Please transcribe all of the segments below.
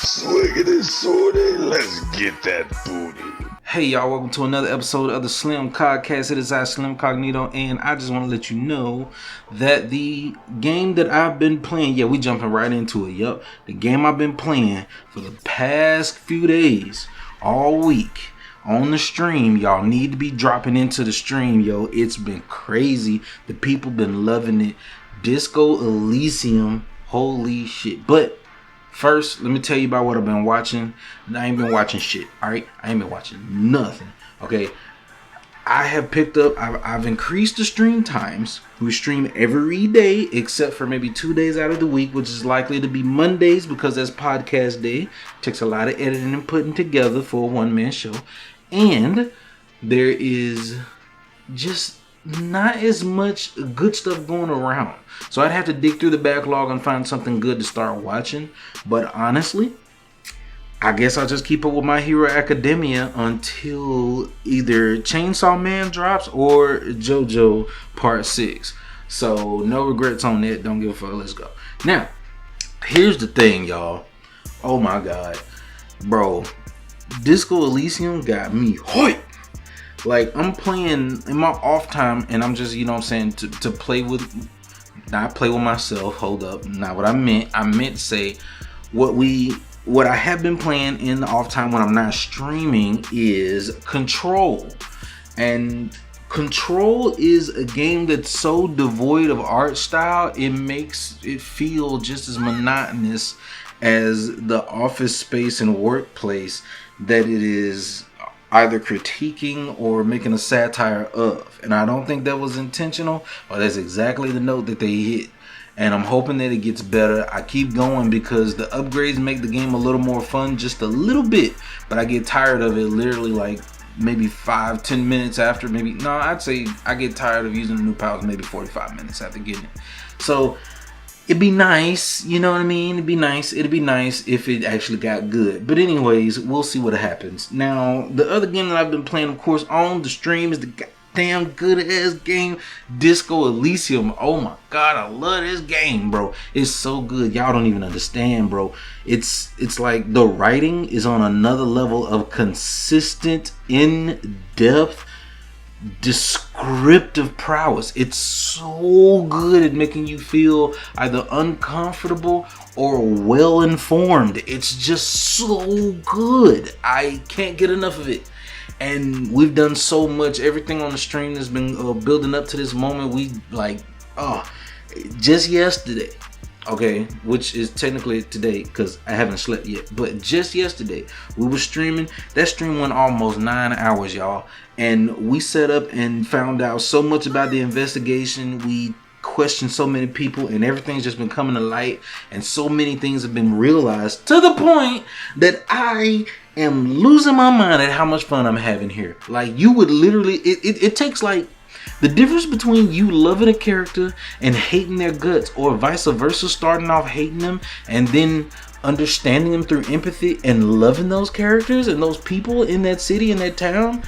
Swiggity sorty, let's get that booty. Hey y'all, welcome to another episode of the Slim Cogcast. It is I, Slim Cognito, and I just want to let you know that the game that I've been playing, we jumping right into it, the game I've been playing for the past few days, all week, on the stream, y'all need to be dropping into the stream, it's been crazy, the people been loving it, Disco Elysium, holy shit, but first, let me tell you about what I've been watching. I ain't been watching shit, alright? I ain't been watching nothing, okay? I have picked up, I've increased the stream times. We stream every day except for maybe 2 days out of the week, which is likely to be Mondays because that's podcast day. Takes a lot of editing and putting together for a one-man show. And there is just not as much good stuff going around. So I'd have to dig through the backlog and find something good to start watching. But honestly, I guess I'll just keep up with My Hero Academia until either Chainsaw Man drops or JoJo Part 6. So no regrets on that. Don't give a fuck. Let's go. Now, here's the thing, y'all. Oh my god. Bro, Disco Elysium got me hyped. Like, I'm playing in my off time and I'm just, to play with, not play with myself, hold up, not what I meant. I meant to say what I have been playing in the off time when I'm not streaming is Control. And Control is a game that's so devoid of art style, it makes it feel just as monotonous as the Office Space and Workplace that it is either critiquing or making a satire of. And I don't think that was intentional, but that's exactly the note that they hit. And I'm hoping that it gets better. I keep going because the upgrades make the game a little more fun, just a little bit, but I get tired of it literally like maybe 5-10 minutes after. I'd say I get tired of using the new powers maybe 45 minutes after getting it. So it'd be nice, you know what I mean? It'd be nice if it actually got good. But anyways, we'll see what happens. Now, the other game that I've been playing, of course, on the stream is the goddamn good-ass game, Disco Elysium. Oh my god, I love this game, bro. It's so good. Y'all don't even understand, bro. It's like the writing is on another level of consistent, in-depth, descriptive prowess. It's so good at making you feel either uncomfortable or well informed. It's just so good. I can't get enough of it. And we've done so much. Everything on the stream has been building up to this moment. Just yesterday, okay, which is technically today because I haven't slept yet, but just yesterday we were streaming. That stream went almost 9 hours, y'all, and we set up and found out so much about the investigation. We questioned so many people and everything's just been coming to light, and so many things have been realized to the point that I am losing my mind at how much fun I'm having here. Like, you would literally, it takes like the difference between you loving a character and hating their guts, or vice versa, starting off hating them and then understanding them through empathy and loving those characters and those people in that city and that town,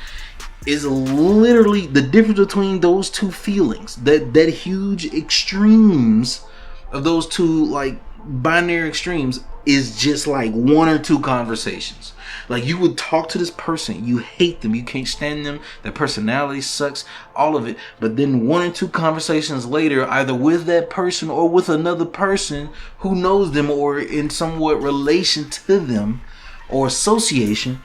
is literally the difference between those two feelings. That huge extremes of those two, like, binary extremes, is just like one or two conversations. Like, you would talk to this person, you hate them, you can't stand them, their personality sucks, all of it, but then one or two conversations later, either with that person or with another person who knows them or in somewhat relation to them or association,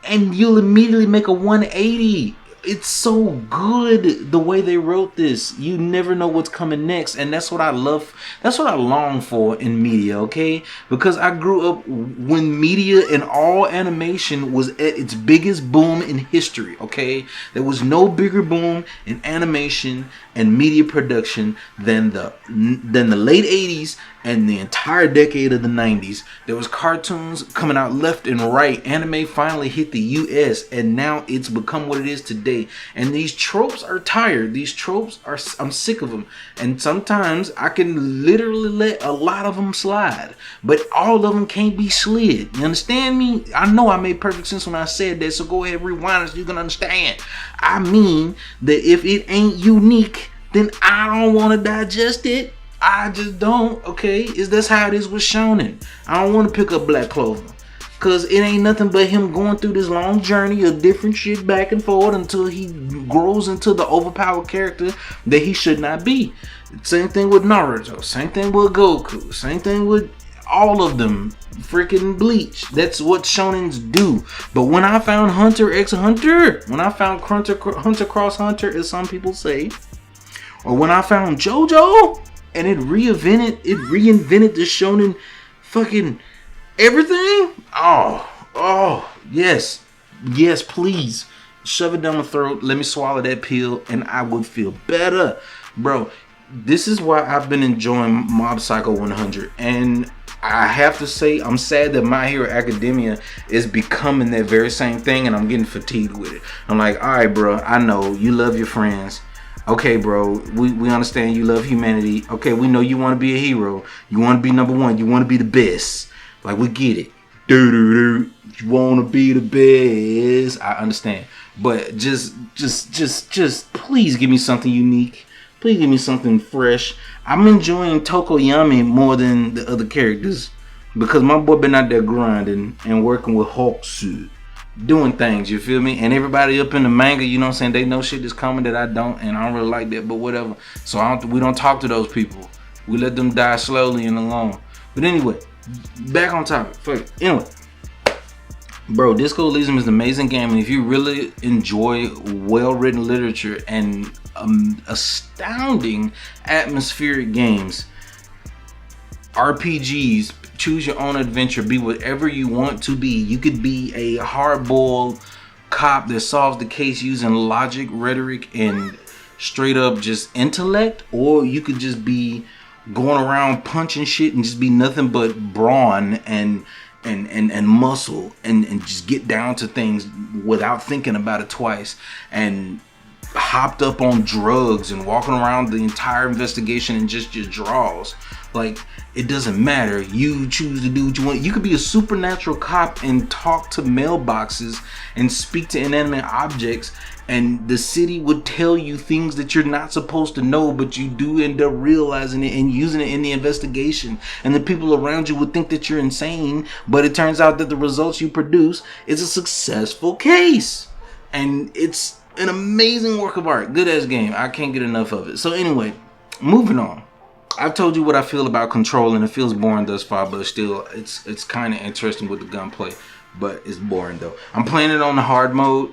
and you'll immediately make a 180. It's so good the way they wrote this. You never know what's coming next, and that's what I love. That's what I long for in media, okay? Because I grew up when media and all animation was at its biggest boom in history, okay? There was no bigger boom in animation and media production than the late 80s and the entire decade of the 90s. There was cartoons coming out left and right. Anime finally hit the US, and now it's become what it is today. And these tropes are tired. These tropes are, I'm sick of them. And sometimes I can literally let a lot of them slide, but all of them can't be slid. You understand me? I know I made perfect sense when I said that, so go ahead, rewind it so you can understand. I mean that if it ain't unique, then I don't want to digest it. I just don't, okay? That's how it is with shonen. I don't want to pick up Black Clover. Cause it ain't nothing but him going through this long journey of different shit back and forth until he grows into the overpowered character that he should not be. Same thing with Naruto. Same thing with Goku. Same thing with all of them. Freaking Bleach. That's what shonens do. But when I found Hunter x Hunter, when I found Hunter cross Hunter, as some people say, or when I found JoJo and it reinvented the shonen fucking everything. Oh, yes, please shove it down my throat. Let me swallow that pill, and I would feel better, bro. This is why I've been enjoying Mob Psycho 100, and I have to say I'm sad that My Hero Academia is becoming that very same thing, and I'm getting fatigued with it. I'm like, all right, bro, I know you love your friends. Okay, bro, we understand you love humanity. Okay, we know you want to be a hero. You want to be number one. You want to be the best. Like, we get it. You want to be the best. I understand. But just please give me something unique. Please give me something fresh. I'm enjoying Tokoyami more than the other characters because my boy been out there grinding and working with Hawksuit, doing things, you feel me? And everybody up in the manga, you know what I'm saying, they know shit is coming that I don't, and I don't really like that, but whatever. So we don't talk to those people. We let them die slowly and alone. But anyway, back on topic. Fuck it. Anyway, bro, Disco Elysium is an amazing game, and if you really enjoy well-written literature and astounding atmospheric games, RPGs, choose your own adventure, be whatever you want to be. You could be a hard-boiled cop that solves the case using logic, rhetoric, and straight up just intellect, or you could just be going around punching shit and just be nothing but brawn and muscle and just get down to things without thinking about it twice, and hopped up on drugs and walking around the entire investigation and just your draws. Like, it doesn't matter. You choose to do what you want. You could be a supernatural cop and talk to mailboxes and speak to inanimate objects, and the city would tell you things that you're not supposed to know, but you do end up realizing it and using it in the investigation. And the people around you would think that you're insane, but it turns out that the results you produce is a successful case. And it's an amazing work of art. Good ass game. I can't get enough of it. So anyway, moving on. I've told you what I feel about Control, and it feels boring thus far, but still, it's kind of interesting with the gunplay, but it's boring though. I'm playing it on the hard mode,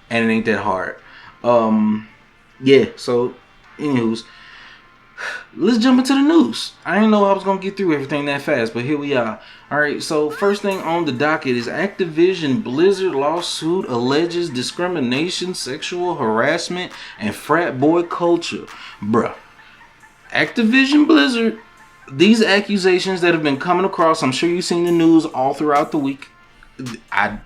and it ain't that hard. Yeah, so, anywho's, let's jump into the news. I didn't know I was going to get through everything that fast, but here we are. Alright, so first thing on the docket is Activision Blizzard lawsuit alleges discrimination, sexual harassment, and frat boy culture. Bruh. Activision Blizzard, these accusations that have been coming across, I'm sure you've seen the news all throughout the week. I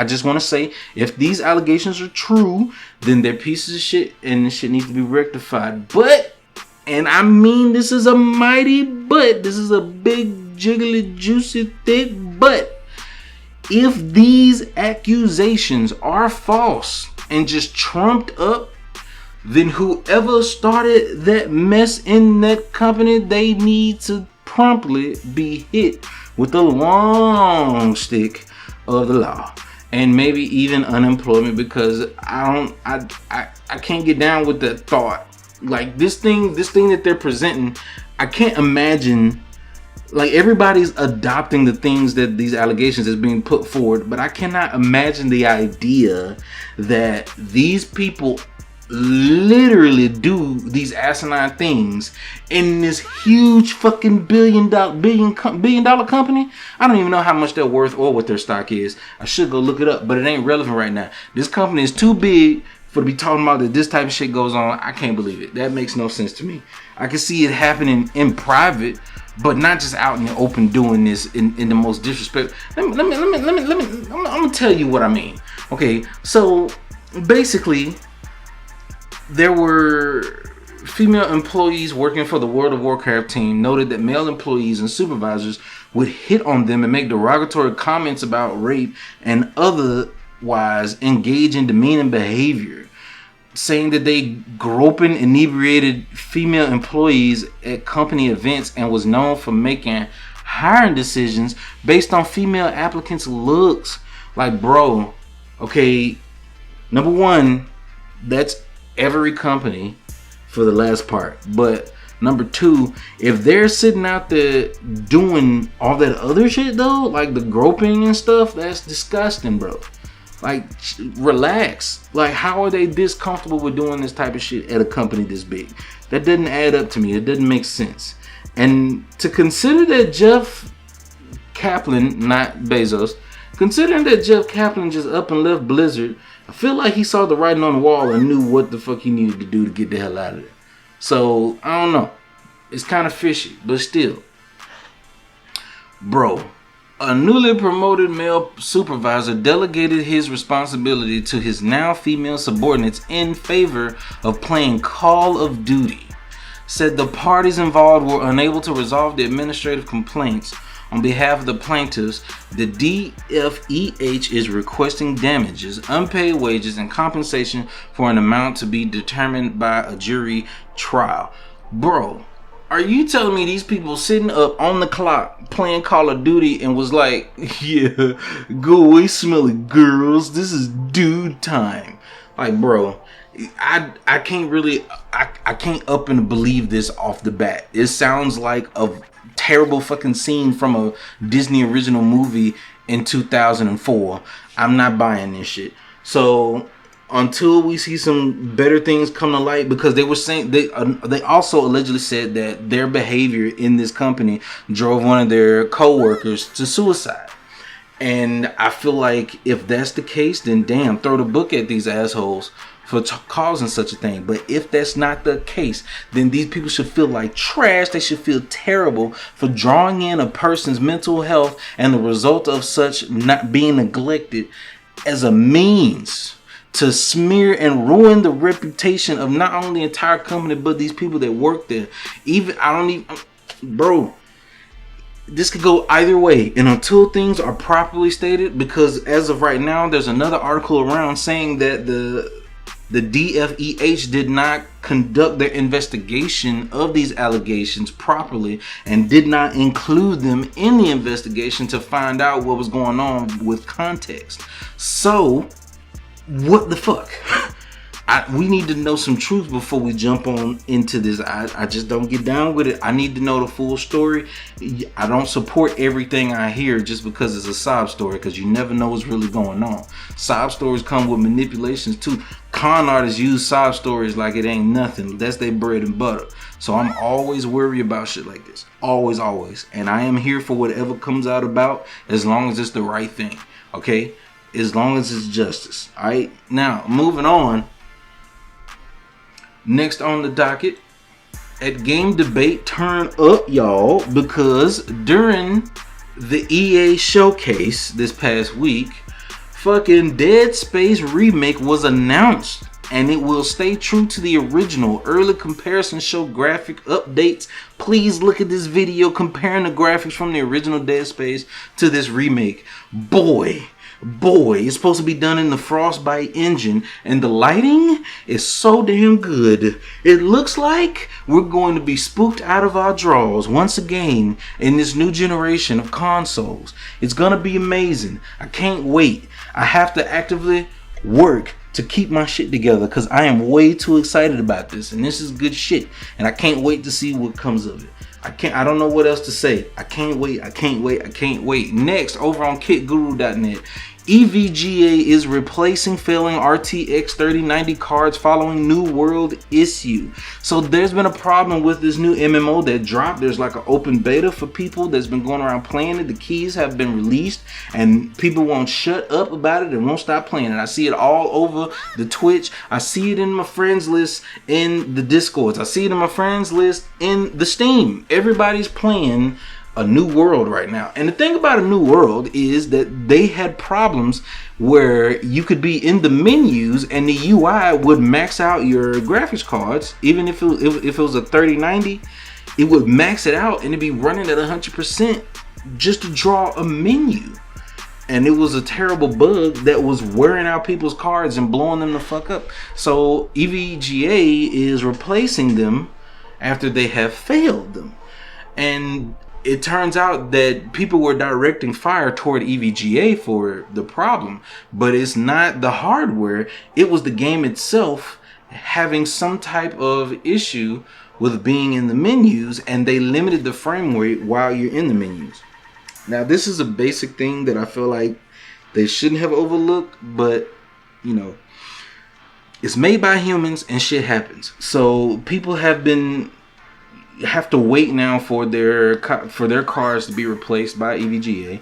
just want to say, if these allegations are true, then they're pieces of shit and this shit needs to be rectified. But, and I mean this is a mighty but, this is a big, jiggly, juicy, thick but, if these accusations are false and just trumped up, then whoever started that mess in that company, they need to promptly be hit with the long stick of the law, and maybe even unemployment, because I can't get down with that thought. Like, this thing that they're presenting, I can't imagine. Like, everybody's adopting the things that these allegations is being put forward, but I cannot imagine the idea that these people literally do these asinine things in this huge fucking billion dollar company. I don't even know how much they're worth or what their stock is. I should go look it up, but it ain't relevant right now. This company is too big for to be talking about that this type of shit goes on. I can't believe it. That makes no sense to me. I can see it happening in private, but not just out in the open doing this in the most disrespect. I'm gonna tell you what I mean. Okay, so basically, there were female employees working for the World of Warcraft team noted that male employees and supervisors would hit on them and make derogatory comments about rape and otherwise engage in demeaning behavior, saying that they groping inebriated female employees at company events and was known for making hiring decisions based on female applicants' looks. Like, bro, okay, number one, that's every company for the last part. But number two, if they're sitting out there doing all that other shit though, like the groping and stuff, that's disgusting, bro. Like, relax. Like, how are they this comfortable with doing this type of shit at a company this big? That doesn't add up to me. It doesn't make sense. And to consider that Jeff Kaplan, not Bezos, considering that Jeff Kaplan just up and left Blizzard, I feel like he saw the writing on the wall and knew what the fuck he needed to do to get the hell out of there. So, I don't know. It's kind of fishy, but still. Bro, a newly promoted male supervisor delegated his responsibility to his now female subordinates in favor of playing Call of Duty. Said the parties involved were unable to resolve the administrative complaints. On behalf of the plaintiffs, the DFEH is requesting damages, unpaid wages, and compensation for an amount to be determined by a jury trial. Bro, are you telling me these people sitting up on the clock playing Call of Duty and was like, yeah, go away smelly girls, this is dude time? Like, bro, I can't really, I can't up and believe this off the bat. It sounds like a terrible fucking scene from a Disney original movie in 2004. I'm not buying this shit. So until we see some better things come to light, because they were saying they also allegedly said that their behavior in this company drove one of their co-workers to suicide. And I feel like if that's the case, then damn, throw the book at these assholes for causing such a thing. But if that's not the case, then these people should feel like trash. They should feel terrible for drawing in a person's mental health and the result of such not being neglected as a means to smear and ruin the reputation of not only the entire company, but these people that work there. Bro, this could go either way. And until things are properly stated, because as of right now, there's another article around saying that the DFEH did not conduct their investigation of these allegations properly and did not include them in the investigation to find out what was going on with context. So, what the fuck? We need to know some truth before we jump on into this. I just don't get down with it. I need to know the full story. I don't support everything I hear just because it's a sob story, because you never know what's really going on. Sob stories come with manipulations too. Con artists use sob stories like it ain't nothing. That's their bread and butter. So I'm always worried about shit like this. Always, always. And I am here for whatever comes out about, as long as it's the right thing. Okay? As long as it's justice. Alright? Now, moving on. Next on the docket, at Game Debate, turn up, y'all, because during the EA showcase this past week, fucking Dead Space Remake was announced, and it will stay true to the original. Early comparisons show graphic updates. Please look at this video comparing the graphics from the original Dead Space to this remake. Boy, it's supposed to be done in the Frostbite engine, and the lighting is so damn good. It looks like we're going to be spooked out of our drawers once again in this new generation of consoles. It's gonna be amazing. I can't wait. I have to actively work to keep my shit together because I am way too excited about this, and this is good shit, and I can't wait to see what comes of it. I don't know what else to say. I can't wait. Next, over on kitguru.net, EVGA is replacing failing RTX 3090 cards following New World issue. So there's been a problem with this new MMO that dropped. There's like an open beta for people that's been going around playing it. The keys have been released and people won't shut up about it and won't stop playing it. I see it all over the Twitch. I see it in my friends list in the Discords. I see it in my friends list in the Steam. Everybody's playing a New World right now. And the thing about a New World is that they had problems where you could be in the menus and the UI would max out your graphics cards. Even if it was a 3090, it would max it out and it'd be running at 100% just to draw a menu. And it was a terrible bug that was wearing out people's cards and blowing them the fuck up. So EVGA is replacing them after they have failed them. And it turns out that people were directing fire toward EVGA for the problem, but it's not the hardware. It was the game itself having some type of issue with being in the menus, and they limited the frame rate while you're in the menus. Now, this is a basic thing that I feel like they shouldn't have overlooked, but you know, it's made by humans and shit happens. So people have to wait now for their cars to be replaced by EVGA.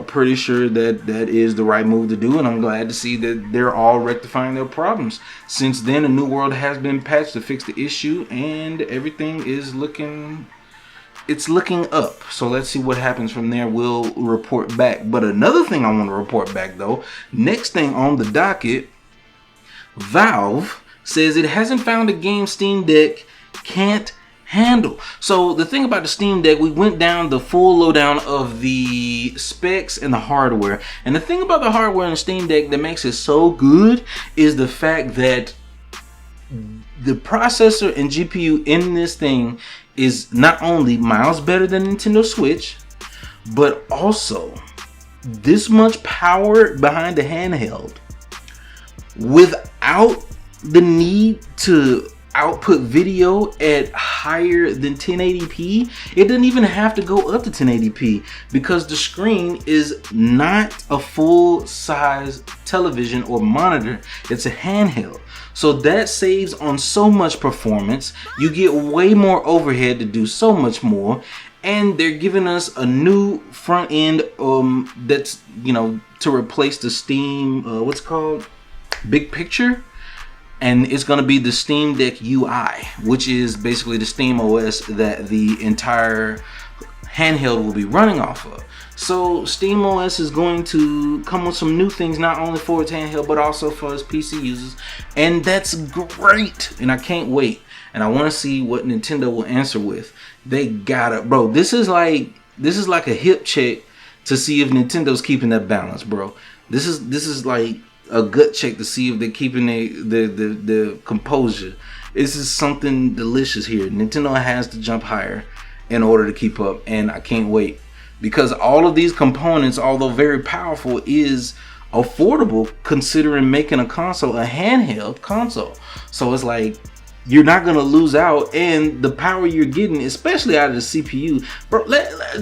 Pretty sure that is the right move to do, and I'm glad to see that they're all rectifying their problems. Since then, a new world has been patched to fix the issue, and everything is looking up. So let's see what happens from there. We'll report back. But another thing I want to report back though, next thing on the docket, Valve says it hasn't found a game Steam Deck can't handle. So the thing about the Steam Deck, we went down the full lowdown of the specs and the hardware. And the thing about the hardware in the Steam Deck that makes it so good is the fact that the processor and GPU in this thing is not only miles better than Nintendo Switch, but also this much power behind the handheld without the need to output video at higher than 1080p. It doesn't even have to go up to 1080p because the screen is not a full size television or monitor. It's a handheld. So that saves on so much performance. You get way more overhead to do so much more. And they're giving us a new front end that's, you know, to replace the Steam, what's it called? Big Picture. And it's going to be the Steam Deck UI, which is basically the Steam OS that the entire handheld will be running off of. So Steam OS is going to come with some new things, not only for its handheld, but also for its PC users. And that's great. And I can't wait. And I want to see what Nintendo will answer with. They gotta, bro, this is like a hip check to see if Nintendo's keeping that balance, bro. This is like a gut check to see if they're keeping the composure. This is something delicious here. Nintendo has to jump higher in order to keep up, and I can't wait. Because all of these components, although very powerful, is affordable considering making a console a handheld console. So it's like you're not gonna lose out, and the power you're getting, especially out of the CPU, bro.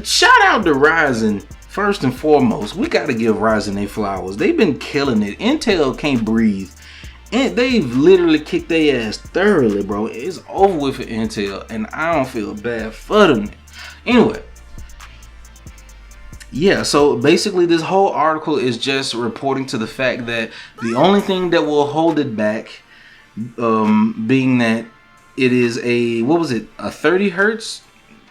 Shout out to Ryzen. First and foremost, we got to give Ryzen their flowers. They've been killing it. Intel can't breathe. And they've literally kicked their ass thoroughly, bro. It's over with for Intel, and I don't feel bad for them. Anyway, yeah, so basically this whole article is just reporting to the fact that the only thing that will hold it back, being that it is a 30 hertz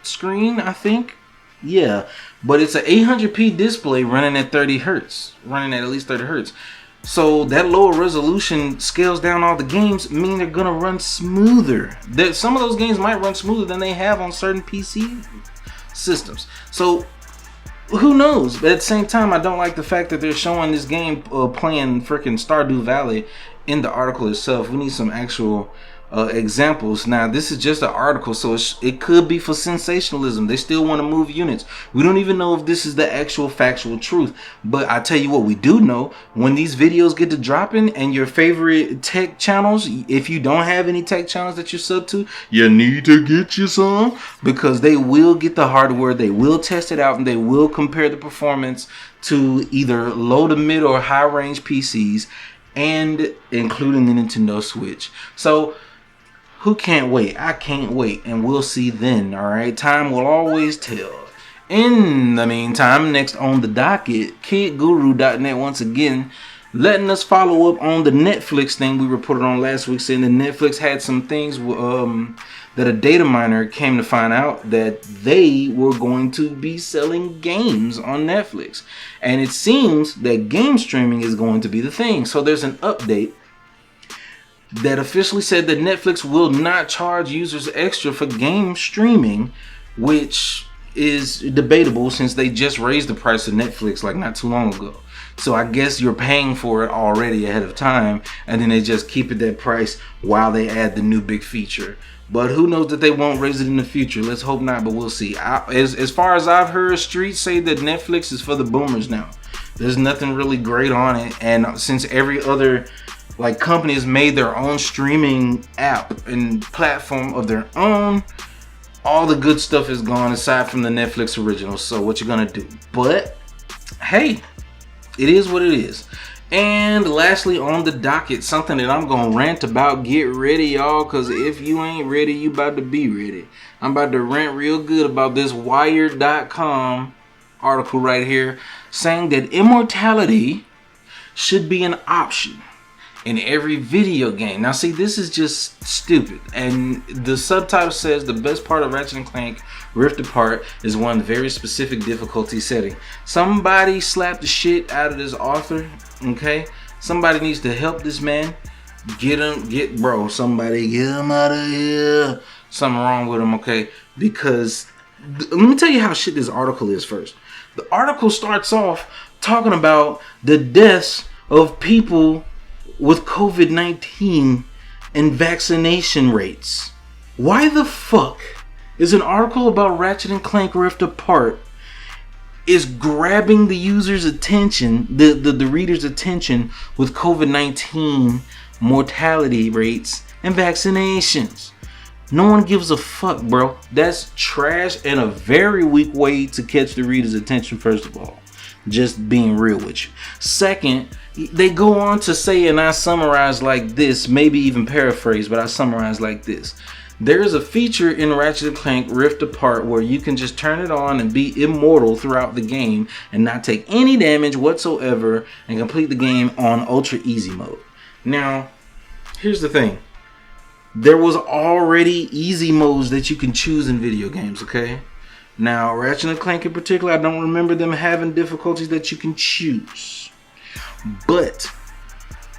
screen, I think. Yeah, but it's an 800p display running at 30 hertz, running at least 30 hertz. So that lower resolution scales down all the games, meaning they're gonna run smoother. Some of those games might run smoother than they have on certain PC systems. So who knows? But at the same time, I don't like the fact that they're showing this game playing freaking Stardew Valley in the article itself. We need some actual examples. Now this is just an article, so it could be for sensationalism. They still want to move units. We don't even know if this is the actual factual truth, but I tell you what we do know: when these videos get to dropping and your favorite tech channels, if you don't have any tech channels that you're sub to, you need to get you some, because they will get the hardware, they will test it out, and they will compare the performance to either low to mid or high range PCs, and including the Nintendo Switch. So who can't wait? I can't wait, and we'll see then. All right, time will always tell. In the meantime, next on the docket, KidGuru.net once again letting us follow up on the Netflix thing we reported on last week, saying that Netflix had some things that a data miner came to find out that they were going to be selling games on Netflix, and it seems that game streaming is going to be the thing. So there's an update that officially said that Netflix will not charge users extra for game streaming, which is debatable since they just raised the price of Netflix like not too long ago. So I guess you're paying for it already ahead of time, and then they just keep it that price while they add the new big feature. But who knows that they won't raise it in the future. Let's hope not, but we'll see. As far as I've heard, streets say that Netflix is for the boomers now. There's nothing really great on it. And since every other company has made their own streaming app and platform of their own, all the good stuff is gone aside from the Netflix original. So what you gonna do? But hey, it is what it is. And lastly on the docket, something that I'm gonna rant about. Get ready, y'all, because if you ain't ready, you about to be ready. I'm about to rant real good about this Wired.com article right here, saying that immortality should be an option in every video game. Now see, this is just stupid. And the subtitle says the best part of Ratchet & Clank Rift Apart is one very specific difficulty setting. Somebody slapped the shit out of this author, okay? Somebody needs to help this man. Somebody get him out of here. Something wrong with him, okay? Because let me tell you how shit this article is first. The article starts off talking about the deaths of people with COVID-19 and vaccination rates. Why the fuck is an article about Ratchet & Clank Rift Apart is grabbing the user's attention, the reader's attention with COVID-19 mortality rates and vaccinations? No one gives a fuck, bro. That's trash and a very weak way to catch the reader's attention, first of all. Just being real with you. Second, they go on to say, and I summarize like this, maybe even paraphrase, but I summarize like this. There is a feature in Ratchet & Clank Rift Apart where you can just turn it on and be immortal throughout the game and not take any damage whatsoever and complete the game on ultra easy mode. Now, here's the thing. There was already easy modes that you can choose in video games, okay? Now, Ratchet & Clank in particular, I don't remember them having difficulties that you can choose. But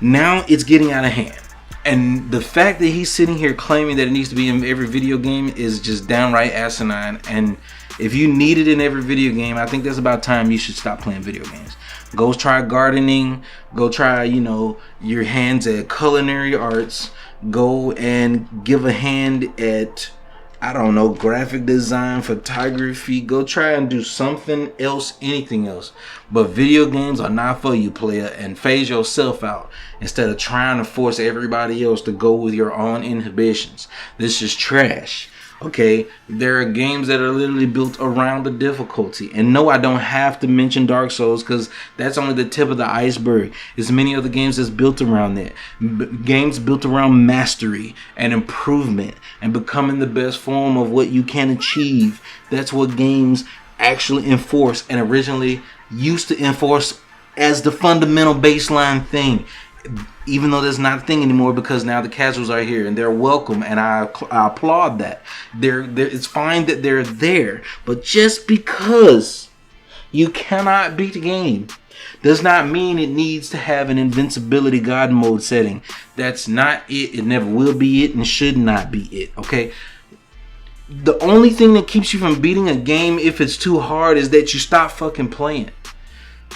now it's getting out of hand. And the fact that he's sitting here claiming that it needs to be in every video game is just downright asinine. And if you need it in every video game, I think that's about time you should stop playing video games. Go try gardening. Go try, your hands at culinary arts. Go and give a hand at, graphic design, photography. Go try and do something else, anything else. But video games are not for you, player, and phase yourself out instead of trying to force everybody else to go with your own inhibitions. This is trash. Okay, there are games that are literally built around the difficulty. And no, I don't have to mention Dark Souls because that's only the tip of the iceberg. There's many other games that's built around that. Games built around mastery and improvement and becoming the best form of what you can achieve. That's what games actually enforce and originally used to enforce as the fundamental baseline thing. Even though that's not a thing anymore because now the casuals are here and they're welcome, and I applaud that. It's fine that they're there, but just because you cannot beat the game does not mean it needs to have an invincibility god mode setting. That's not it. It never will be it and should not be it. Okay. The only thing that keeps you from beating a game if it's too hard is that you stop fucking playing.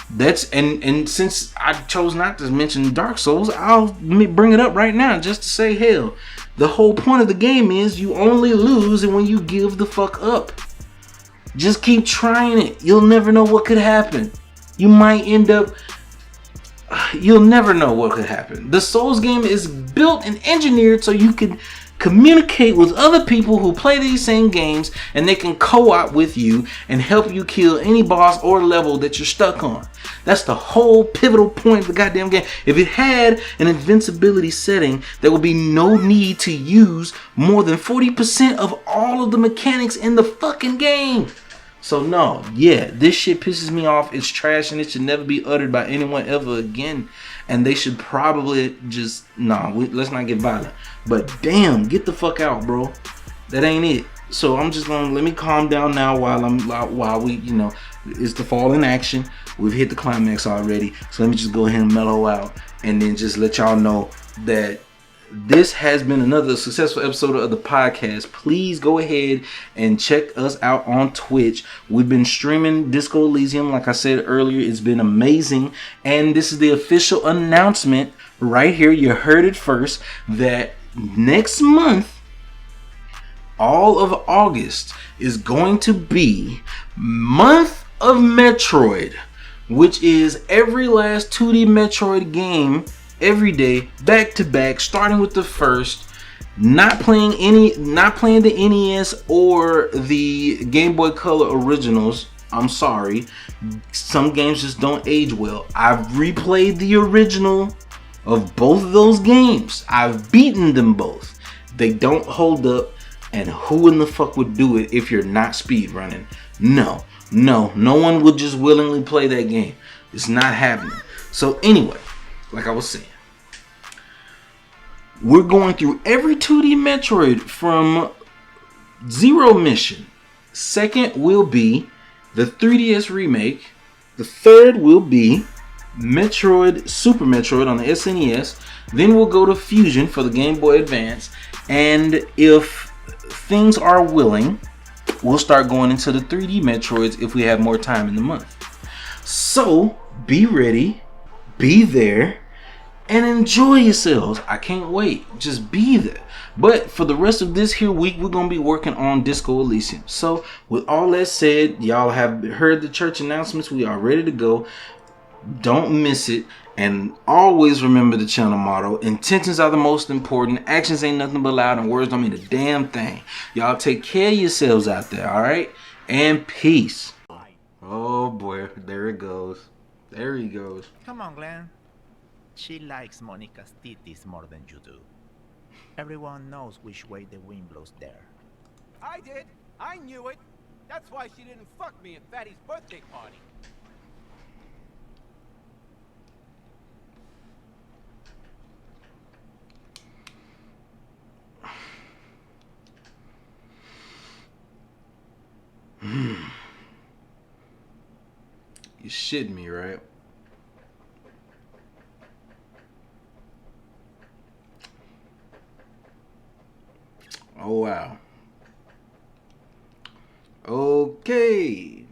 That's and since I chose not to mention Dark Souls, I'll bring it up right now just to say, hell, the whole point of the game is you only lose and when you give the fuck up. Just keep trying it. You'll never know what could happen. You might end up, you'll never know what could happen. The Souls game is built and engineered so you can communicate with other people who play these same games, and they can co-op with you and help you kill any boss or level that you're stuck on. That's the whole pivotal point of the goddamn game. If it had an invincibility setting, there would be no need to use more than 40% of all of the mechanics in the fucking game. So no, yeah, this shit pisses me off. It's trash and it should never be uttered by anyone ever again. And they should probably just, let's not get violent. But damn, get the fuck out, bro. That ain't it. So I'm just gonna let me calm down now while we, it's the fall in action. We've hit the climax already. So let me just go ahead and mellow out and then just let y'all know that this has been another successful episode of the podcast. Please go ahead and check us out on Twitch. We've been streaming Disco Elysium, like I said earlier. It's been amazing. And this is the official announcement right here. You heard it first, that next month all of August is going to be month of Metroid, which is every last 2D Metroid game every day, back to back, starting with the first. Not playing the NES or the Game Boy Color originals. I'm sorry. Some games just don't age well. I've replayed the original of both of those games. I've beaten them both. They don't hold up, and who in the fuck would do it if you're not speedrunning? No one would just willingly play that game. It's not happening. So anyway, like I was saying, we're going through every 2D Metroid from Zero Mission. Second will be the 3DS remake. The third will be Metroid, Super Metroid on the SNES. Then we'll go to Fusion for the Game Boy Advance. And if things are willing, we'll start going into the 3D Metroids if we have more time in the month. So be ready, be there, and enjoy yourselves. I can't wait. Just be there. But for the rest of this here week, we're going to be working on Disco Elysium. So with all that said, y'all have heard the church announcements. We are ready to go. Don't miss it. And always remember the channel motto. Intentions are the most important. Actions ain't nothing but loud, and words don't mean a damn thing. Y'all take care of yourselves out there, all right? And peace. Oh boy, there it goes. There he goes. Come on, Glenn. She likes Monica's titties more than you do. Everyone knows which way the wind blows there. I did. I knew it. That's why she didn't fuck me at Fatty's birthday party. You shitting me, right? Oh wow. Okay.